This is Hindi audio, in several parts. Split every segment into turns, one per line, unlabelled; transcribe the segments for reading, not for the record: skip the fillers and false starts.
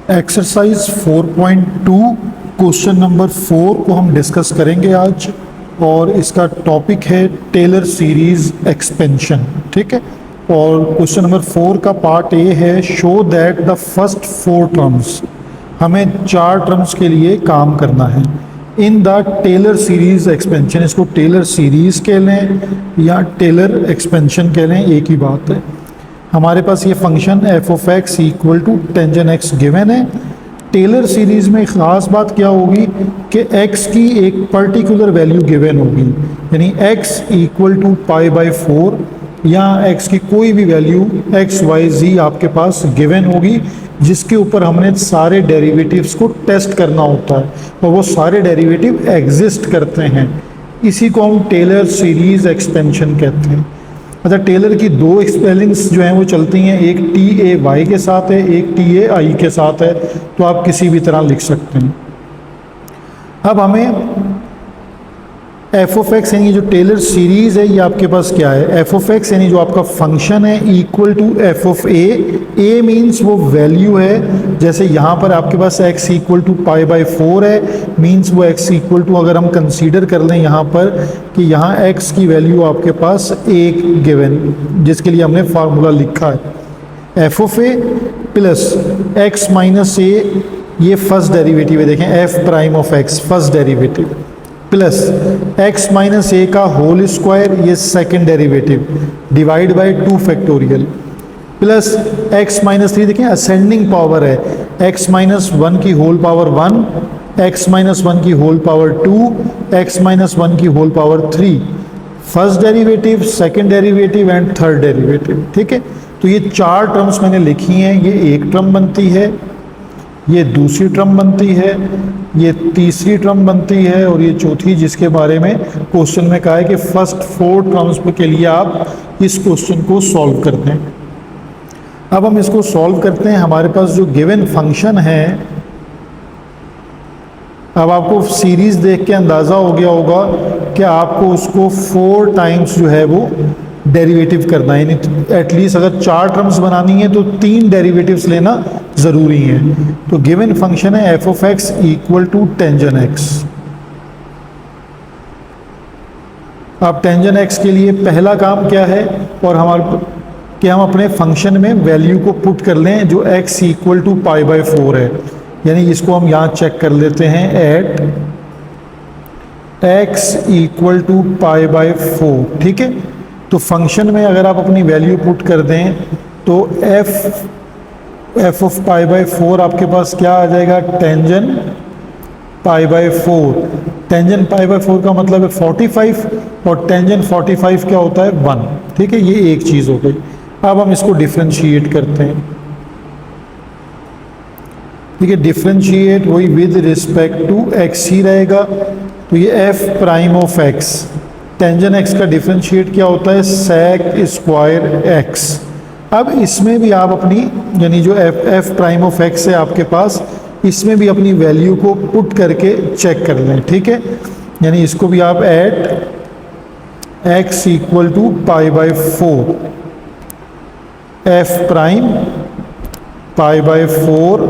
एक्सरसाइज 4.2 क्वेश्चन नंबर 4 को हम डिस्कस करेंगे आज, और इसका टॉपिक है टेलर सीरीज एक्सपेंशन। ठीक है, और क्वेश्चन नंबर 4 का पार्ट ए है show that the first 4 terms, हमें 4 टर्म्स के लिए काम करना है in the Taylor series expansion. इसको टेलर सीरीज कह लें या टेलर एक्सपेंशन कह लें, एक ही बात है। हमारे पास ये function f of x equal to tangent x given है। टेलर सीरीज़ में ख़ास बात क्या होगी कि x की एक पर्टिकुलर वैल्यू गिवन होगी, यानी x equal to pi by 4 या x की कोई भी वैल्यू x y z आपके पास गिवन होगी, जिसके ऊपर हमने सारे डेरिवेटिव्स को टेस्ट करना होता है और वो सारे डेरिवेटिव एग्जिस्ट करते हैं। इसी को हम टेलर सीरीज़ एक्सपेंशन कहते हैं। अच्छा, टेलर की 2 स्पेलिंग्स जो हैं वो चलती हैं, एक TAY के साथ है, एक TAI के साथ है, तो आप किसी भी तरह लिख सकते हैं। अब हमें एफ ऑफ एक्स यानी जो टेलर सीरीज़ है ये आपके पास क्या है, एफ ऑफ एक्स यानी जो आपका फंक्शन है equal to f of a means वो वैल्यू है। जैसे यहाँ पर आपके पास x equal to pi by 4 है, मीन्स वो x इक्वल टू, अगर हम कंसीडर कर लें यहाँ पर कि यहाँ x की वैल्यू आपके पास 1 गिवन, जिसके लिए हमने फार्मूला लिखा है F of A plus X minus A, ये फर्स्ट डेरिवेटिव है, देखें F prime of X first derivative, plus x minus ए का होल स्क्वायर, ये second derivative, divide by 2 factorial, plus x minus 3, देखें असेंडिंग पावर है, x माइनस 1 की होल पावर 1, x माइनस 1 की होल पावर 2, x माइनस 1 की whole power 3, first derivative, second derivative and third derivative. ठीक है, तो ये 4 टर्म्स मैंने लिखी हैं। ये एक टर्म बनती है, ये दूसरी टर्म बनती है, ये तीसरी टर्म बनती है, और ये चौथी, जिसके बारे में क्वेश्चन में कहा है कि फर्स्ट 4 टर्म्स के लिए आप इस क्वेश्चन को सॉल्व करते हैं। अब हम इसको सॉल्व करते हैं। हमारे पास जो गिवन फंक्शन है, अब आपको सीरीज़ देख के अंदाज़ा हो गया होगा कि आपको उसको 4 टाइम्स जो है वो डेरिवेटिव करना है, यानी एटलीस्ट अगर 4 टर्म्स बनानी है तो 3 डेरिवेटिव्स लेना ज़रूरी है। तो गिवन फंक्शन है F of x equal to tangent x. अब टेंजन एक्स के लिए पहला काम क्या है, और हमारे कि हम अपने फंक्शन में वैल्यू को पुट कर लें जो x equal to pi by 4 है, यानी इसको हम यहाँ चेक कर लेते हैं at x equal to pi by 4। ठीक है, तो फंक्शन में अगर आप अपनी वैल्यू पुट कर दें तो एफ ऑफ पाई बाई 4 आपके पास क्या आ जाएगा, tangent pi by 4। Tangent pi by 4 का मतलब है 45, और टेंजन 45 क्या होता है 1। ठीक है, ये एक चीज़ हो गई। अब हम इसको डिफ्रेंशिएट करते हैं। ठीक है, डिफ्रेंशिएट वही विद रिस्पेक्ट टू एक्स ही रहेगा, तो ये F prime of x, tangent x का डिफ्रेंशिएट क्या होता है, सेक स्क्वायर एक्स। अब इसमें भी आप अपनी, यानी जो एफ प्राइम ऑफ एक्स है आपके पास, इसमें भी अपनी वैल्यू को पुट करके चेक कर लें। ठीक है, यानी इसको भी आप at x equal to pi by 4 f prime pi by 4,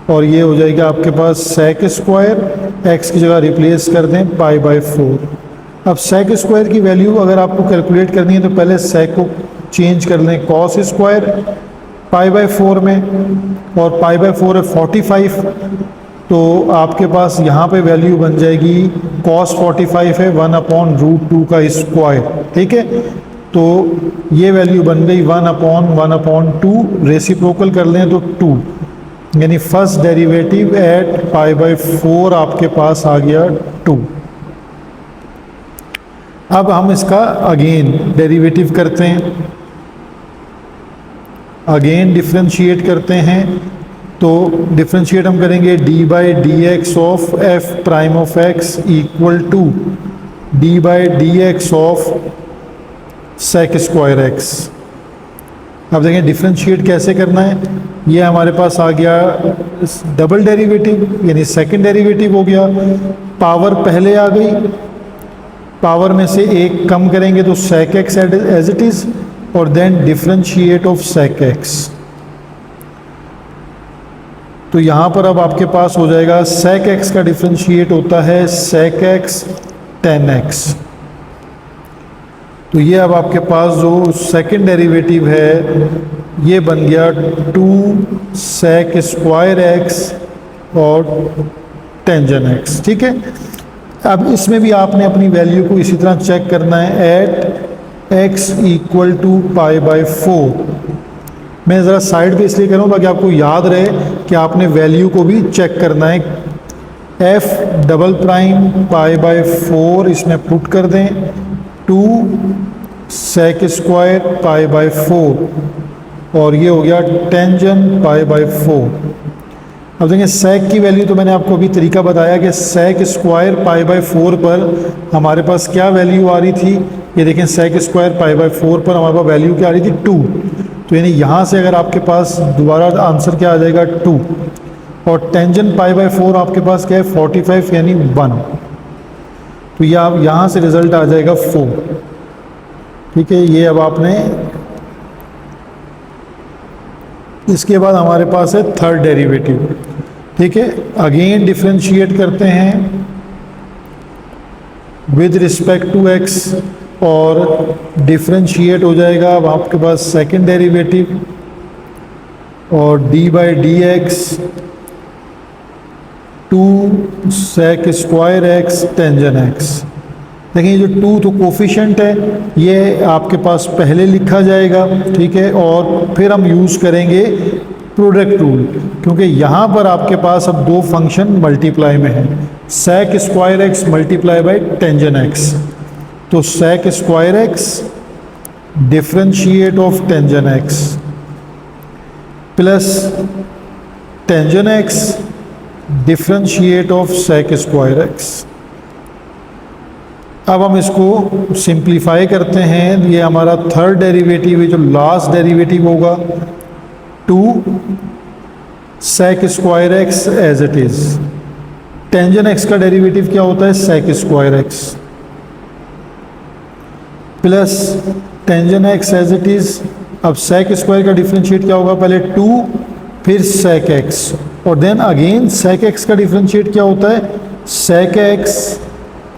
और ये हो जाएगा आपके पास सेक स्क्वायर, एक्स की जगह रिप्लेस कर दें पाई बाई 4। अब सेक स्क्वायर की वैल्यू अगर आपको कैलकुलेट करनी है तो पहले सेक को चेंज कर लें कॉस स्क्वायर पाई बाई 4 में, और पाई बाई 4 है 45, तो आपके पास यहाँ पे वैल्यू बन जाएगी कॉस 45 है 1/√2 का स्क्वायर। ठीक है, तो ये वैल्यू बन गई 1/1/2, रेसिप्रोकल कर लें तो 2, यानी first derivative at pi by 4 आपके पास आ गया 2। अब हम इसका अगेन डेरिवेटिव करते हैं, अगेन डिफ्रेंशिएट करते हैं। तो डिफ्रेंशिएट हम करेंगे d by d x of f prime of x equal to d by d x of sec square x. अब देखें डिफ्रेंशिएट कैसे करना है, ये हमारे पास आ गया डबल डेरिवेटिव, यानी सेकंड डेरिवेटिव हो गया, पावर पहले आ गई, पावर में से एक कम करेंगे तो sec X as it is, और then differentiate of sec X. तो यहाँ पर अब आपके पास हो जाएगा sec x का डिफ्रेंशिएट होता है sec x tan x। तो ये अब आपके पास जो सेकंड डेरिवेटिव है ये बन गया 2 sec स्क्वायर x और टेंजन x। ठीक है, अब इसमें भी आपने अपनी वैल्यू को इसी तरह चेक करना है at x equal to pi by 4। मैं ज़रा साइड पे इसलिए कर रहा हूँ ताकि आपको याद रहे कि आपने वैल्यू को भी चेक करना है। f double prime pi by 4 इसमें पुट कर दें, 2 sec स्क्वायर पाई बाई 4 और ये हो गया टेंजन पाई बाई 4। अब देखिए sec की वैल्यू तो मैंने आपको अभी तरीका बताया कि sec स्क्वायर पाई बाई 4 पर हमारे पास क्या वैल्यू आ रही थी। ये देखें sec स्क्वायर पाई बाई 4 पर हमारे पास वैल्यू क्या आ रही थी 2। तो यानी यहाँ से अगर आपके पास दोबारा आंसर क्या आ जाएगा 2 और टेंजन पाई बाई 4 आपके पास क्या है 45 यानी 1। तो ये आप यहाँ से रिजल्ट आ जाएगा 4। ठीक है, ये अब आपने, इसके बाद हमारे पास है थर्ड डेरिवेटिव। ठीक है, अगेन डिफरेंशिएट करते हैं विद रिस्पेक्ट टू x और डिफरेंशिएट हो जाएगा अब आपके पास सेकंड डेरिवेटिव और d by d x 2 sec square x tangent x। देखिए जो 2 तो कोफिशिएंट है ये आपके पास पहले लिखा जाएगा। ठीक है, और फिर हम यूज़ करेंगे प्रोडक्ट रूल, क्योंकि यहाँ पर आपके पास अब दो फंक्शन मल्टीप्लाई में है, sec square x multiply by tangent x। तो sec square x differentiate of tangent x plus tangent x differentiate of sec square x। अब हम इसको सिंप्लीफाई करते हैं। ये हमारा थर्ड डेरिवेटिव है, जो लास्ट डेरिवेटिव होगा 2 sec square x as it is. Tangent x का डेरिवेटिव क्या होता है sec square x plus tangent x as it is. अब sec स्क्वायर का डिफरेंशिएट क्या होगा, पहले 2 फिर sec x और देन अगेन sec x का डिफरेंशिएट क्या होता है sec x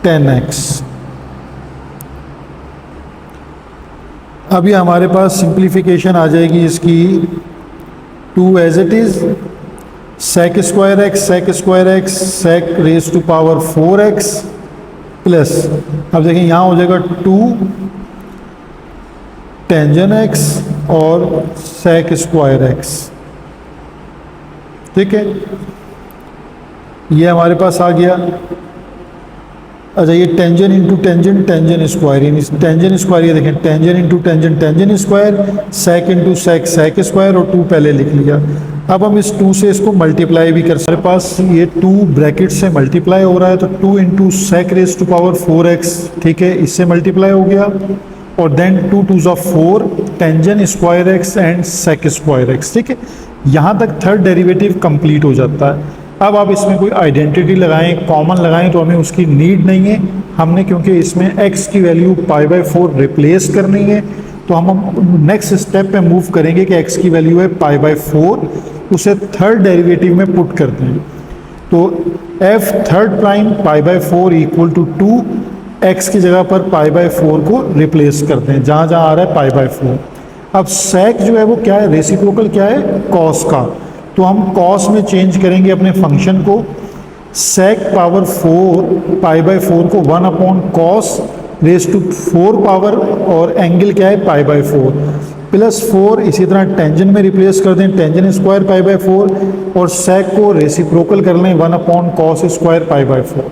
tan x। अभी हमारे पास सिंप्लीफिकेशन आ जाएगी इसकी 2 as it is sec square x sec raise to power 4x plus, अब देखिए यहाँ हो जाएगा 2 टेंजन x और sec स्क्वायर x। ठीक है, ये हमारे पास आ गया। अच्छा, ये tangent into tangent tangent square, यानी टेंजन स्क्वायर, ये देखें tangent into tangent tangent square, sec into sec sec square और 2 पहले लिख लिया। अब हम इस 2 से इसको मल्टीप्लाई भी कर सकते हैं। हमारे पास ये 2 ब्रैकेट से मल्टीप्लाई हो रहा है, तो 2 into sec raise to power 4x। ठीक है, इससे मल्टीप्लाई हो गया और देन 2 2 ज़ा 4 tangent square x and sec square x। ठीक है, यहाँ तक थर्ड डेरिवेटिव कंप्लीट हो जाता है। अब आप इसमें कोई आइडेंटिटी लगाएं, कॉमन लगाएं, तो हमें उसकी नीड नहीं है। हमने क्योंकि इसमें x की वैल्यू पाई बाई 4 रिप्लेस करनी है, तो हम नेक्स्ट स्टेप पे मूव करेंगे कि x की वैल्यू है पाई बाई 4, उसे थर्ड डेरिवेटिव में पुट करते हैं। तो f third prime pi by 4 equal to 2, x की जगह पर पाई बाई 4 को रिप्लेस करते हैं जहाँ जहाँ आ रहा है पाई बाई 4। अब sec जो है वो क्या है, रेसिप्रोकल क्या है cos का, तो हम cos में चेंज करेंगे अपने फंक्शन को। sec पावर 4 पाई बाई 4 को 1 upon cos raise to 4 power, और एंगल क्या है पाई बाई 4 प्लस 4। इसी तरह टेंजन में रिप्लेस कर दें, टेंजन स्क्वायर पाई बाई 4 और sec को रेसिप्रोकल कर लें 1 upon cos square pi by 4।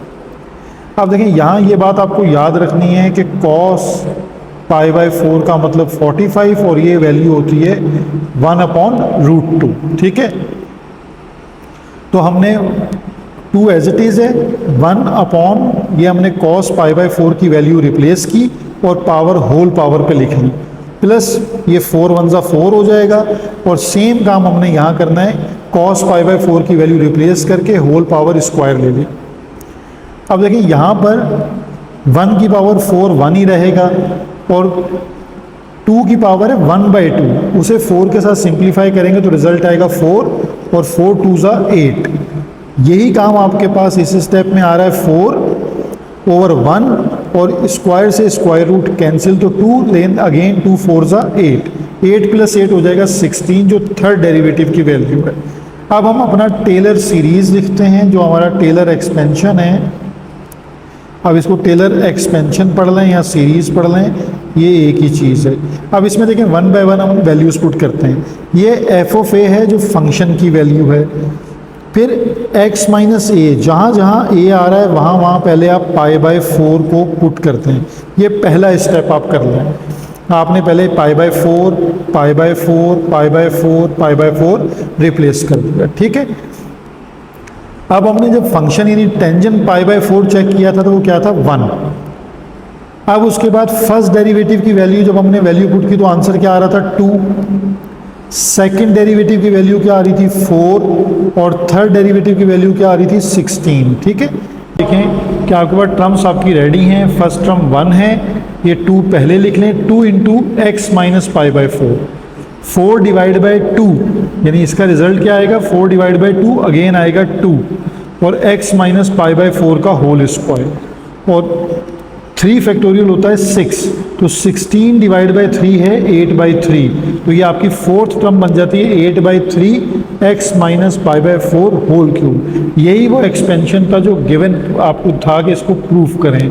अब देखें यहाँ ये बात आपको याद रखनी है कि cos पाई बाई 4 का मतलब 45 और ये वैल्यू होती है 1 अपॉन रूट 2। ठीक है, तो हमने 2 एज इट इज़ है, 1 अपॉन ये हमने cos पाई बाई 4 की वैल्यू रिप्लेस की और पावर होल पावर पे लिख ली, प्लस ये 4 1 ज़ा 4 हो जाएगा। और सेम काम हमने यहाँ करना है, cos पाई बाई 4 की वैल्यू रिप्लेस करके होल पावर स्क्वायर ले ली। अब देखिए यहाँ पर 1 की पावर 4 1 ही रहेगा और 2 की पावर है 1 बाई 2, उसे 4 के साथ सिंप्लीफाई करेंगे तो रिजल्ट आएगा 4 और 4 2 ज़ा 8। यही काम आपके पास इस स्टेप में आ रहा है 4/1 और स्क्वायर से स्क्वायर रूट कैंसिल तो 2, लेकिन अगेन 2 4 ज़ा 8, 8 + 8 हो जाएगा 16 जो थर्ड डेरिवेटिव की वैल्यू है। अब हम अपना टेलर सीरीज लिखते हैं जो हमारा टेलर एक्सपेंशन है। अब इसको टेलर एक्सपेंशन पढ़ लें या सीरीज पढ़ लें, ये एक ही चीज़ है। अब इसमें देखें 1 बाय 1 हम वैल्यूज़ पुट करते हैं। ये f(a) है जो फंक्शन की वैल्यू है। फिर x माइनस a, जहाँ जहाँ a आ रहा है वहाँ वहाँ पहले आप π/4 को पुट करते हैं। ये पहला स्टेप आप कर लें। आपने पहले π/4 π/4 π/4 π/4 रिप्लेस कर दिया, ठीक है। अब हमने जब फंक्शन यानी टेंजेंट π/4 चेक किया था तो वो क्या था 1। अब उसके बाद फर्स्ट डेरिवेटिव की वैल्यू जब हमने वैल्यू पुट की तो आंसर क्या आ रहा था 2। सेकंड डेरिवेटिव की वैल्यू क्या आ रही थी 4 और थर्ड डेरिवेटिव की वैल्यू क्या आ रही थी 16, ठीक है। देखें कि आपके पास टर्म्स आपकी रेडी हैं। फर्स्ट टर्म 1 है, ये 2 पहले लिख लें। 2 × x माइनस π/4, 4 डिवाइड बाई 2 यानी इसका रिजल्ट क्या आएगा 4 डिवाइड बाई 2 अगेन आएगा 2 और x माइनस π/4 का होल स्क्वायर और 3 फैक्टोरियल होता है 6, तो 16 डिवाइड बाई 3 है 8/3, तो ये आपकी फोर्थ टर्म बन जाती है 8/3 x माइनस π/4 होल क्यूब। यही वो एक्सपेंशन था जो गिवन आपको था कि इसको प्रूफ करें।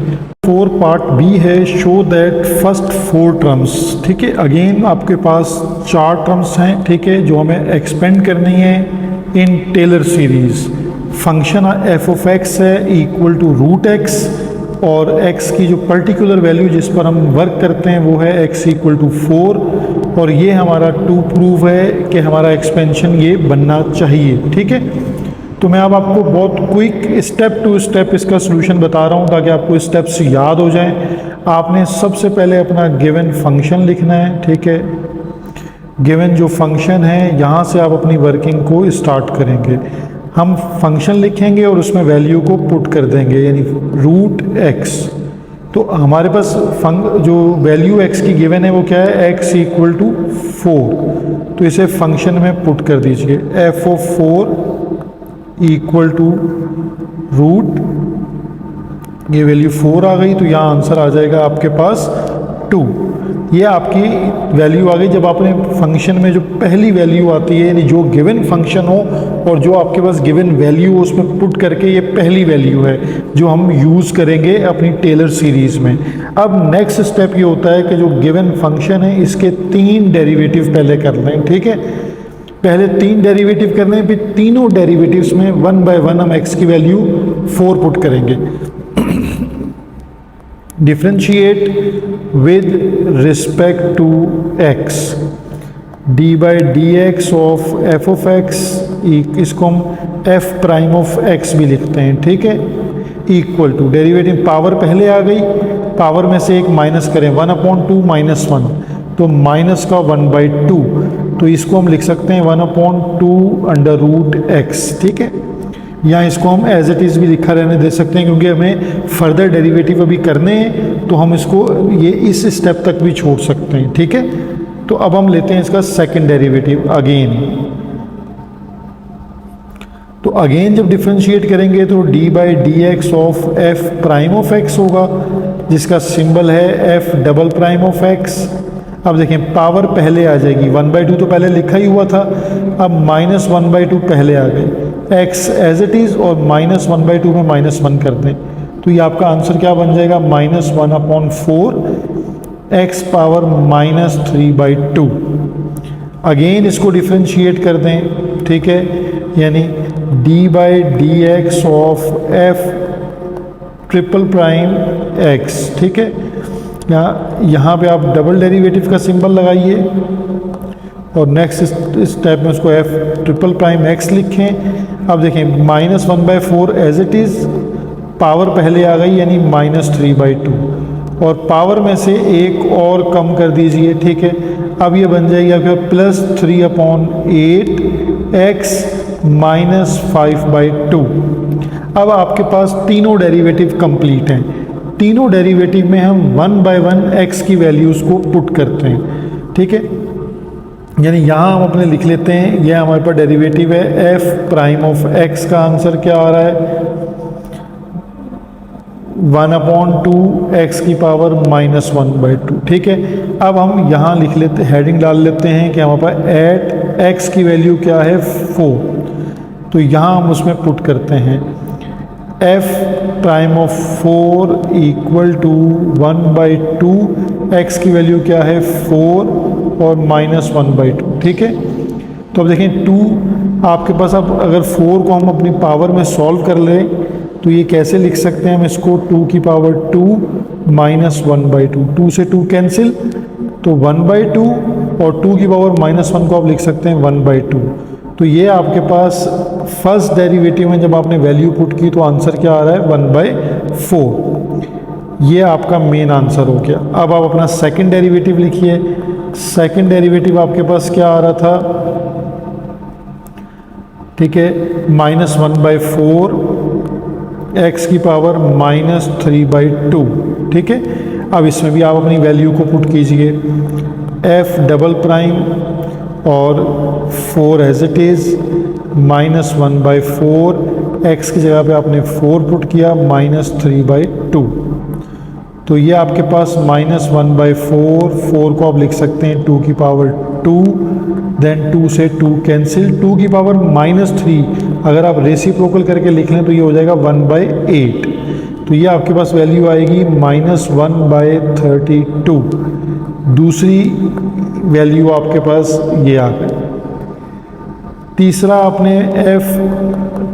4 पार्ट बी है, शो दैट फर्स्ट 4 टर्म्स, ठीक है। अगेन आपके पास 4 टर्म्स हैं, ठीक है, जो हमें एक्सपेंड करनी है इन टेलर सीरीज। फंक्शन f(x) है इक्वल टू √x और x की जो पर्टिकुलर वैल्यू जिस पर हम वर्क करते हैं वो है x = 4 और ये हमारा 2 प्रूव है कि हमारा एक्सपेंशन ये बनना चाहिए, ठीक है। तो मैं अब आपको बहुत क्विक स्टेप टू स्टेप इसका सलूशन बता रहा हूँ ताकि आपको स्टेप्स याद हो जाएं। आपने सबसे पहले अपना गिवन फंक्शन लिखना है, ठीक है। गिवन जो फंक्शन है यहाँ से आप अपनी वर्किंग को स्टार्ट करेंगे। हम फंक्शन लिखेंगे और उसमें वैल्यू को पुट कर देंगे यानी √x। तो हमारे पास जो वैल्यू x की गिवन है वो क्या है x = 4, तो इसे फंक्शन में पुट कर दीजिए। f(4) = रूट, ये वैल्यू 4 आ गई तो यहाँ आंसर आ जाएगा आपके पास 2। ये आपकी वैल्यू आ गई। जब आपने फंक्शन में जो पहली वैल्यू आती है यानी जो गिवन फंक्शन हो और जो आपके पास गिवन वैल्यू हो उसमें पुट करके ये पहली वैल्यू है जो हम यूज़ करेंगे अपनी टेलर सीरीज़ में। अब नेक्स्ट स्टेप ये होता है कि जो गिवन फंक्शन है इसके 3 डेरिवेटिव पहले कर लें, ठीक है। पहले 3 डेरिवेटिव करने हैं, फिर तीनों डेरिवेटिव्स में 1 बाय 1 हम x की वैल्यू 4 पुट करेंगे। Differentiate with respect to x, d/dx of f(x), इसको हम f'(x) भी लिखते हैं, ठीक है। इक्वल टू डेरिवेटिव पावर पहले आ गई, पावर में से एक माइनस करें 1/2 - 1 तो माइनस का 1/2, तो इसको हम लिख सकते हैं 1/2 √x, ठीक है। या इसको हम एज इट इज़ भी लिखा रहने दे सकते हैं क्योंकि हमें फर्दर डेरिवेटिव अभी करने हैं तो हम इसको ये इस स्टेप तक भी छोड़ सकते हैं, ठीक है। तो अब हम लेते हैं इसका सेकंड डेरिवेटिव अगेन। तो अगेन जब डिफरेंशिएट करेंगे तो d/dx ऑफ f'(x) होगा जिसका सिंबल है f'(x). अब देखें पावर पहले आ जाएगी, 1/2 तो पहले लिखा ही हुआ था, अब -1/2 पहले आ गई, x एज इट इज़ और -1/2 में -1 कर दें तो ये आपका आंसर क्या बन जाएगा -1/4 x पावर -3/2। अगेन इसको डिफ्रेंशिएट कर दें, ठीक है, यानी d/dx ऑफ f'(x), ठीक है। यहाँ पे आप डबल डेरिवेटिव का सिंबल लगाइए और नेक्स्ट स्टेप में उसको f'(x) लिखें। अब देखें -1/4 एज इट इज़, पावर पहले आ गई यानी -3/2 और पावर में से एक और कम कर दीजिए, ठीक है। अब ये बन जाएगी आपके +3/8 x -5/2। अब आपके पास तीनों डेरिवेटिव कंप्लीट हैं। तीनों डेरिवेटिव में हम 1 बाय 1 x की वैल्यूज़ को पुट करते हैं, ठीक है। यानी यहाँ हम अपने लिख लेते हैं, यह हमारे पास डेरिवेटिव है एफ प्राइम ऑफ एक्स का आंसर क्या आ रहा है 1/2 एक्स की पावर -1/2। ठीक है, अब हम यहाँ लिख लेते, हेडिंग डाल लेते हैं कि हमारे पास एट एक्स की वैल्यू क्या है 4। तो यहाँ हम उसमें पुट करते हैं f prime of 4 equal to 1/2 x की वैल्यू क्या है 4 और -1/2। ठीक है, तो अब देखें 2 आपके पास, अब अगर 4 को हम अपनी पावर में सॉल्व कर लें तो ये कैसे लिख सकते हैं हम इसको 2 की पावर 2 -1/2, 2 से 2 कैंसिल, तो 1/2 और 2 की पावर -1 को आप लिख सकते हैं 1/2। तो ये आपके पास फर्स्ट डेरिवेटिव में जब आपने वैल्यू पुट की तो आंसर क्या आ रहा है 1/4। ये आपका मेन आंसर हो गया। अब आप अपना सेकंड डेरिवेटिव लिखिए। सेकंड डेरिवेटिव आपके पास क्या आ रहा था, ठीक है, -1/4 एक्स की पावर -3/2। ठीक है, अब इसमें भी आप अपनी वैल्यू को पुट कीजिए, एफ डबल प्राइम और 4 एज इट इज़ -1/4 एक्स की जगह पे आपने 4 पुट किया -3/2। तो ये आपके पास -1/4, 4 को आप लिख सकते हैं 2 की पावर 2, देन 2 से 2 कैंसिल, 2 की पावर -3 अगर आप रेसिप्रोकल करके लिख लें तो ये हो जाएगा 1/8। तो ये आपके पास वैल्यू आएगी -1/32। दूसरी वैल्यू आपके पास ये आ गई। तीसरा आपने F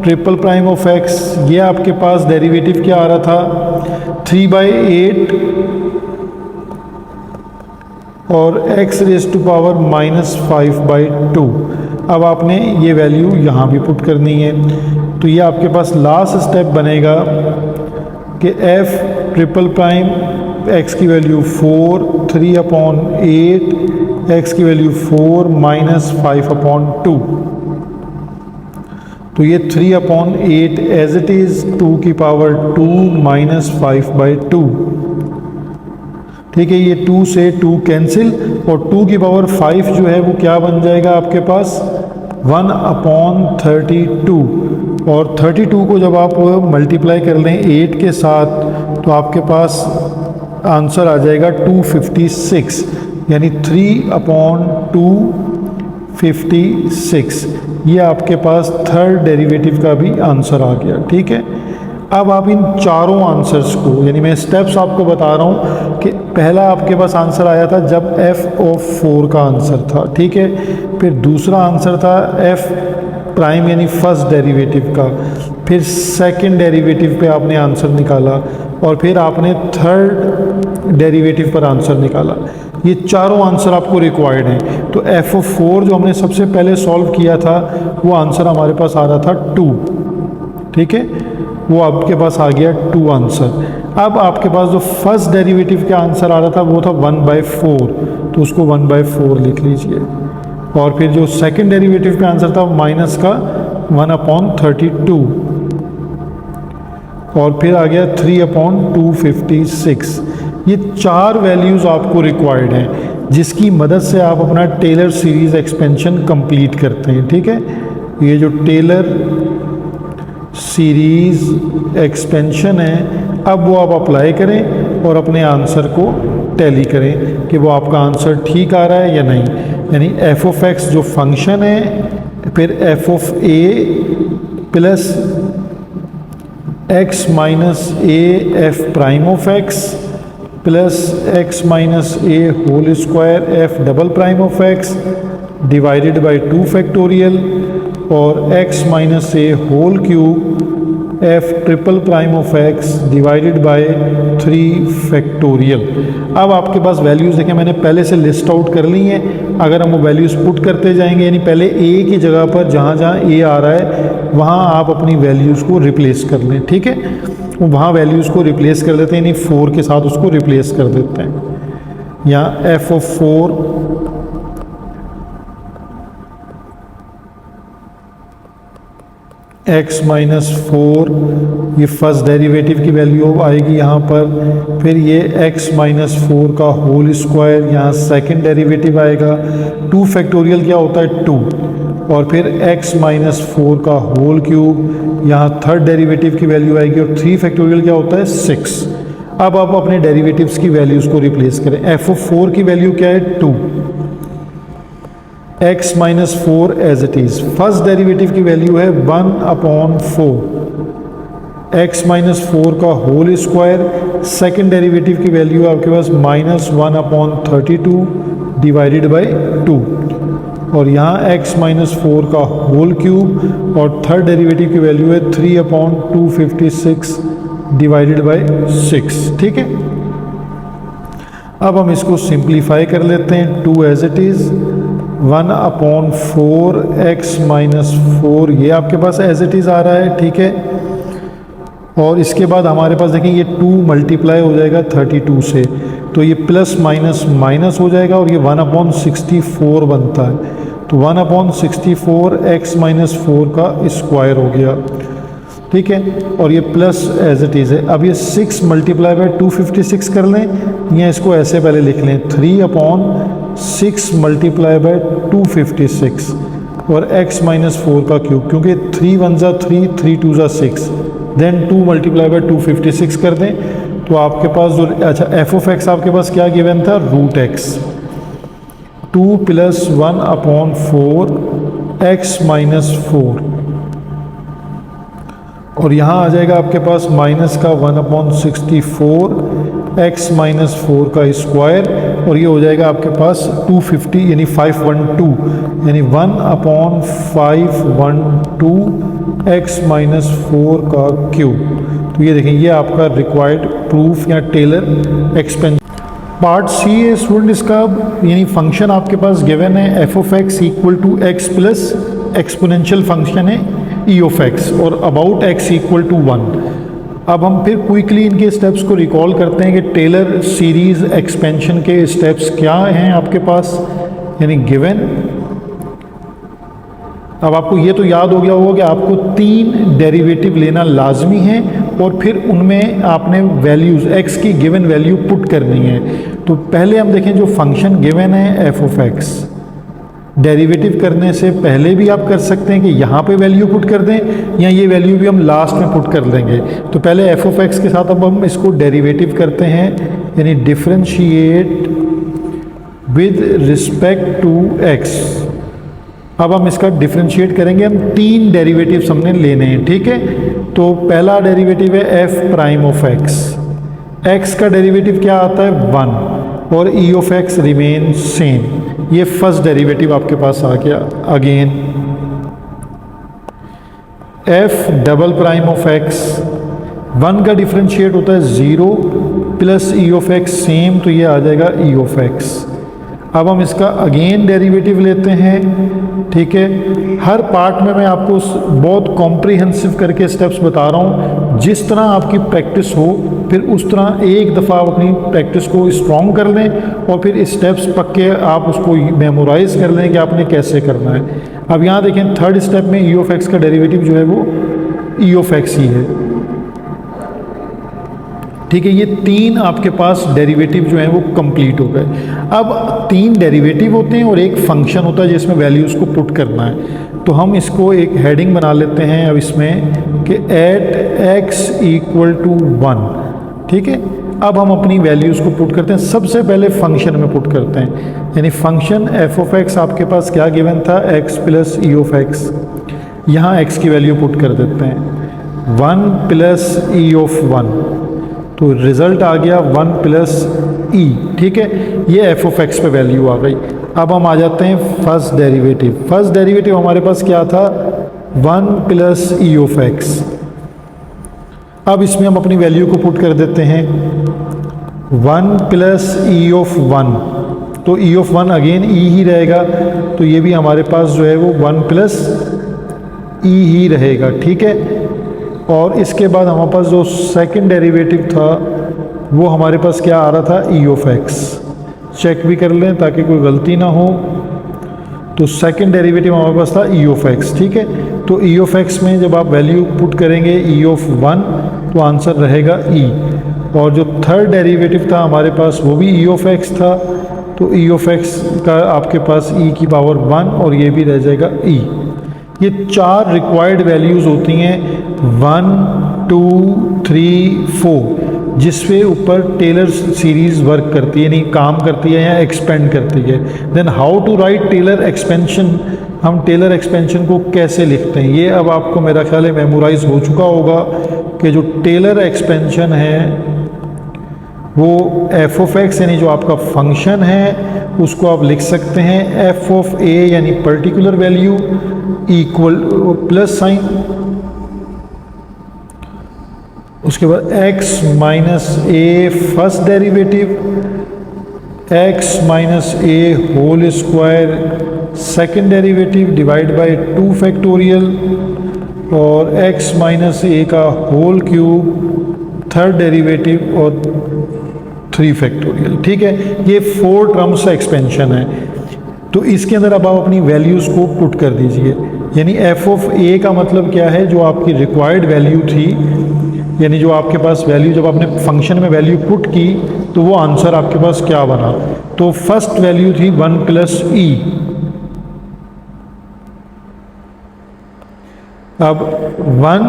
triple prime of x, ये आपके पास डेरिवेटिव क्या आ रहा था 3/8 और x रेज टू पावर -5/2। अब आपने ये वैल्यू यहाँ भी पुट करनी है। तो ये आपके पास लास्ट स्टेप बनेगा कि f ट्रिपल प्राइम x की वैल्यू 4, 3/8 x की वैल्यू 4 -5/2। तो ये 3/8 एज इट इज़ 2 की पावर 2 -5/2। ठीक है, ये 2 से 2 कैंसिल और 2 की पावर 5 जो है वो क्या बन जाएगा आपके पास 1/32। और 32 को जब आप मल्टीप्लाई कर लें 8 के साथ तो आपके पास आंसर आ जाएगा 256, यानी 3/256। ये आपके पास थर्ड डेरिवेटिव का भी आंसर आ गया। ठीक है, अब आप इन चारों आंसर्स को, यानी मैं स्टेप्स आपको बता रहा हूँ कि पहला आपके पास आंसर आया था जब f ऑफ 4 का आंसर था। ठीक है, फिर दूसरा आंसर था f प्राइम यानी फर्स्ट डेरिवेटिव का, फिर सेकंड डेरिवेटिव पे आपने आंसर निकाला और फिर आपने थर्ड डेरिवेटिव पर आंसर निकाला। ये चारों आंसर आपको रिक्वायर्ड हैं। तो f ऑफ 4 जो हमने सबसे पहले सॉल्व किया था वो आंसर हमारे पास आ रहा था 2। ठीक है, वो आपके पास आ गया 2 आंसर। अब आपके पास जो फर्स्ट डेरिवेटिव का आंसर आ रहा था वो था 1/4, तो उसको 1/4 लिख लीजिए। और फिर जो सेकंड डेरिवेटिव का आंसर था माइनस का 1/32 और फिर आ गया 3/256। ये 4 वैल्यूज़ आपको रिक्वायर्ड हैं जिसकी मदद से आप अपना टेलर सीरीज़ एक्सपेंशन कंप्लीट करते हैं। ठीक है, ये जो टेलर सीरीज़ एक्सपेंशन है अब वो आप अप्लाई करें और अपने आंसर को टैली करें कि वो आपका आंसर ठीक आ रहा है या नहीं। यानी f ऑफ x जो फंक्शन है, फिर f of a plus x minus a f prime of x plus x minus a whole square f double prime of x divided by 2 factorial और x minus a whole cube f triple prime of x divided by 3 factorial. अब आपके पास वैल्यूज़ देखें, मैंने पहले से लिस्ट आउट कर ली हैं। अगर हम वो वैल्यूज़ पुट करते जाएंगे, यानी पहले a की जगह पर जहाँ जहाँ a आ रहा है वहाँ आप अपनी वैल्यूज़ को रिप्लेस कर लें। ठीक है, वहाँ वैल्यूज़ को रिप्लेस कर देते हैं, यानी 4 के साथ उसको रिप्लेस कर देते हैं। यहाँ f ऑफ 4 4 x माइनस 4, ये फर्स्ट डेरिवेटिव की वैल्यू आएगी यहाँ पर। फिर ये x माइनस 4 का होल स्क्वायर, यहाँ सेकंड डेरिवेटिव आएगा। 2 फैक्टोरियल क्या होता है 2, और फिर x माइनस 4 का होल क्यूब, यहाँ थर्ड डेरिवेटिव की वैल्यू आएगी। और 3 फैक्टोरियल क्या होता है 6। अब आप अपने डेरिवेटिव्स की वैल्यूज़ को रिप्लेस करें। f(4) की वैल्यू क्या है 2, x minus 4 as it is. First derivative की वैल्यू है 1/4, x माइनस 4 का होल स्क्वायर। सेकेंड डेरिवेटिव की वैल्यू है आपके पास -1/32 डिवाइडेड बाई 2, और यहाँ x माइनस 4 का होल क्यूब, और थर्ड डेरिवेटिव की वैल्यू है 3/256 डिवाइडेड बाई 6। ठीक है, अब हम इसको सिंप्लीफाई कर लेते हैं। 2 as it is, 1/4 x minus 4 ये आपके पास एज इट इज़ आ रहा है। ठीक है, और इसके बाद हमारे पास देखिए ये 2 मल्टीप्लाई हो जाएगा 32 से, तो ये प्लस माइनस माइनस हो जाएगा, और ये 1/64 बनता है। तो 1/64 x माइनस 4 का स्क्वायर हो गया। ठीक है, और ये प्लस एज इट इज़ है। अब ये 6 मल्टीप्लाई बाय 256 कर लें, या इसको ऐसे पहले लिख लें 3/6 मल्टीप्लाई बाय 256, और x माइनस 4 का क्यूब, क्योंकि 3 1 ज़ा 3, 3 2 ज़ा 6, देन 2 मल्टीप्लाई बाय 256 कर दें, तो आपके पास जो अच्छा f(x) आपके पास क्या गिवन था √x। 2 + 1/4 x माइनस 4, और यहाँ आ जाएगा आपके पास माइनस का 1/64 x माइनस 4 का स्क्वायर, और ये हो जाएगा आपके पास 250 यानी 512, यानी 1/512 x माइनस 4 का क्यूब। तो ये देखें, ये आपका रिक्वायर्ड प्रूफ या टेलर एक्सपेंशन। पार्ट सी है स्टूडेंट इसका, यानी फंक्शन आपके पास गिवन है f(x) equal to x plus exponential function है e(x) और अबाउट x इक्वल टू 1। अब हम फिर क्विकली इनके स्टेप्स को रिकॉल करते हैं कि टेलर सीरीज एक्सपेंशन के स्टेप्स क्या हैं आपके पास, यानी गिवन। अब आपको ये तो याद हो गया होगा कि आपको 3 डेरिवेटिव लेना लाजमी है, और फिर उनमें आपने वैल्यूज़ x की गिवन वैल्यू पुट करनी है। तो पहले हम देखें जो फंक्शन गिवन है f(x), डेरिवेटिव करने से पहले भी आप कर सकते हैं कि यहाँ पे वैल्यू पुट कर दें, या ये वैल्यू भी हम लास्ट में पुट कर देंगे। तो पहले f(x) के साथ अब हम इसको डेरिवेटिव करते हैं, यानी differentiate with respect to x। अब हम इसका डिफरेंशिएट करेंगे, हम 3 डेरिवेटिव्स हमने लेने हैं। ठीक है, तो पहला डेरिवेटिव है f'(x), x का डेरिवेटिव क्या आता है 1, और e(x) रिमेन सेम। ये फर्स्ट डेरिवेटिव आपके पास आ गया। अगेन f'(x), 1 का डिफरेंशिएट होता है 0 प्लस e(x) सेम, तो ये आ जाएगा e(x). अब हम इसका अगेन डेरिवेटिव लेते हैं। ठीक है, हर पार्ट में मैं आपको बहुत कॉम्प्रिहेंसिव करके स्टेप्स बता रहा हूँ। जिस तरह आपकी प्रैक्टिस हो, फिर उस तरह एक दफ़ा आप अपनी प्रैक्टिस को स्ट्रॉन्ग कर लें, और फिर स्टेप्स पक्के आप उसको मेमोराइज कर लें कि आपने कैसे करना है। अब यहाँ देखें थर्ड स्टेप में e(x) का डेरिवेटिव जो है वो e(x) ही है। ठीक है, ये 3 आपके पास डेरिवेटिव जो हैं वो कंप्लीट हो गए। अब 3 डेरिवेटिव होते हैं और एक फंक्शन होता है जिसमें वैल्यूज़ को पुट करना है। तो हम इसको एक हेडिंग बना लेते हैं अब इसमें कि एट x इक्वल टू 1। ठीक है, अब हम अपनी वैल्यूज़ को पुट करते हैं। सबसे पहले फंक्शन में पुट करते हैं, यानी फंक्शन f(x) आपके पास क्या गिवन था x प्लस e(x). यहाँ x की वैल्यू पुट कर देते हैं 1 प्लस e(1), तो रिज़ल्ट आ गया 1 प्लस e। ठीक है, ये f(x) पे वैल्यू आ गई। अब हम आ जाते हैं फर्स्ट डेरिवेटिव। फर्स्ट डेरिवेटिव हमारे पास क्या था 1 प्लस e(x). अब इसमें हम अपनी वैल्यू को पुट कर देते हैं 1 प्लस e(1), तो e(1) अगेन e ही रहेगा, तो ये भी हमारे पास जो है वो 1 प्लस e ही रहेगा। ठीक है, और इसके बाद हमारे पास जो सेकंड डेरिवेटिव था वो हमारे पास क्या आ रहा था e(x). चेक भी कर लें ताकि कोई गलती ना हो। तो सेकंड डेरिवेटिव हमारे पास था e(x). ठीक है, तो ई ऑफ एक्स में जब आप वैल्यू पुट करेंगे ई ऑफ 1 तो आंसर रहेगा ई। और जो थर्ड डेरिवेटिव था हमारे पास वो भी ई ऑफ एक्स था, तो ई ऑफ एक्स का आपके पास ई की पावर 1 और ये भी रह जाएगा ई। ये 4 रिक्वायर्ड वैल्यूज़ होती हैं 1, 2, 3, 4 जिसपे ऊपर टेलर सीरीज़ वर्क करती है, यानी काम करती है या एक्सपेंड करती है। Then how to write Taylor expansion, हम टेलर एक्सपेंशन को कैसे लिखते हैं ये अब आपको मेरा ख्याल है मेमोराइज हो चुका होगा कि जो टेलर एक्सपेंशन है वो एफ ऑफ एक्स यानी जो आपका फंक्शन है उसको आप लिख सकते हैं एफ ऑफ ए यानी particular value equal plus sign, उसके बाद x minus a first derivative, x minus a whole square second derivative divide by 2 factorial और x माइनस ए का होल क्यूब थर्ड डेरिवेटिव और 3 फैक्टोरियल। ठीक है, ये 4 टर्म्स का एक्सपेंशन है। तो इसके अंदर अब आप अपनी वैल्यूज़ को पुट कर दीजिए, यानी एफ ऑफ ए का मतलब क्या है, जो आपकी रिक्वायर्ड वैल्यू थी, यानी जो आपके पास वैल्यू जब आपने फंक्शन में वैल्यू पुट की तो वो आंसर आपके पास क्या बना। तो फर्स्ट वैल्यू थी 1 प्लस ई। अब 1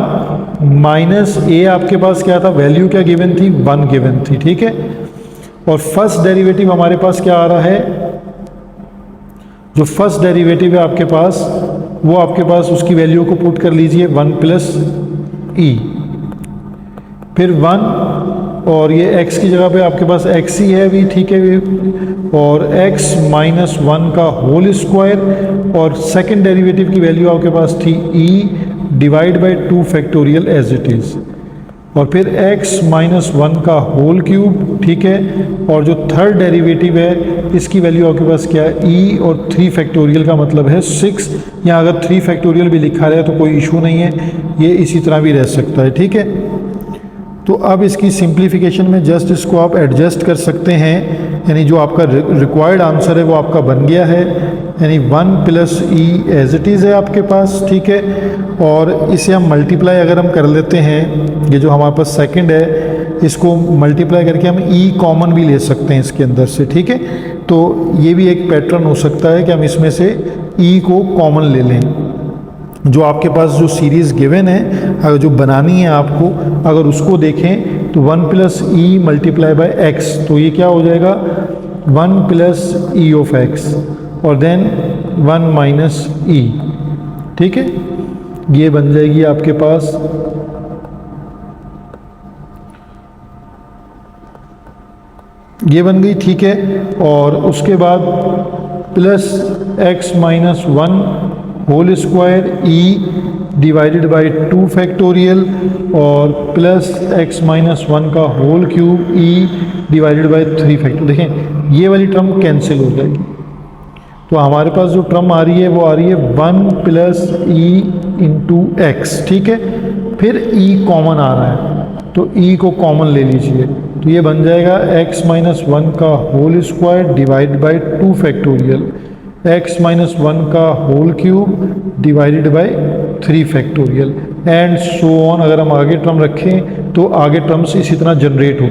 माइनस ए आपके पास क्या था, वैल्यू क्या गिवन थी, 1 गिवन थी। ठीक है, और फर्स्ट डेरिवेटिव हमारे पास क्या आ रहा है, जो फर्स्ट डेरिवेटिव है आपके पास वो आपके पास उसकी वैल्यू को पुट कर लीजिए 1 प्लस ई, फिर 1 और ये x की जगह पे आपके पास x ही है भी, ठीक है, और x माइनस 1 का होल स्क्वायर और सेकंड डेरिवेटिव की वैल्यू आपके पास थी e divide by 2 factorial as it is, और फिर x माइनस 1 का होल क्यूब। ठीक है, और जो थर्ड डेरिवेटिव है इसकी वैल्यू आपके पास क्या है, e और 3 फैक्टोरियल का मतलब है 6। यहाँ अगर 3 फैक्टोरियल भी लिखा रहे तो कोई इशू नहीं है, ये इसी तरह भी रह सकता है। ठीक है, तो अब इसकी सिंप्लीफिकेशन में जस्ट इसको आप एडजस्ट कर सकते हैं, यानी जो आपका रिक्वायर्ड आंसर है वो आपका बन गया है, यानी 1 plus e as it is है आपके पास। ठीक है, और इसे हम मल्टीप्लाई अगर हम कर लेते हैं, ये जो हमारे पास सेकंड है इसको मल्टीप्लाई करके हम ई कॉमन भी ले सकते हैं इसके अंदर से। ठीक है, तो ये भी एक पैटर्न हो सकता है कि हम इसमें से ई को कॉमन ले लें। जो आपके पास जो सीरीज़ गिवन है अगर जो बनानी है आपको, अगर उसको देखें तो 1 plus E multiply by x, तो ये क्या हो जाएगा 1 प्लस ई ऑफ एक्स और देन 1 माइनस ई। ठीक है, ये बन जाएगी आपके पास ये बन गई। ठीक है, और उसके बाद plus x minus 1 whole square e divided by 2 factorial और प्लस x माइनस 1 का whole cube e divided by 3 factorial. देखें ये वाली टर्म कैंसिल हो जाएगी, तो हमारे पास जो टर्म आ रही है वो आ रही है 1 प्लस ई इंटू एक्स। ठीक है, फिर ई कॉमन आ रहा है तो ई को कॉमन ले लीजिए, तो ये बन जाएगा x माइनस 1 का whole square divide by 2 factorial, x minus 1 का whole cube divided by 3 factorial and so on. अगर हम आगे टर्म रखें तो आगे टर्म्स इसी तरह जनरेट हो।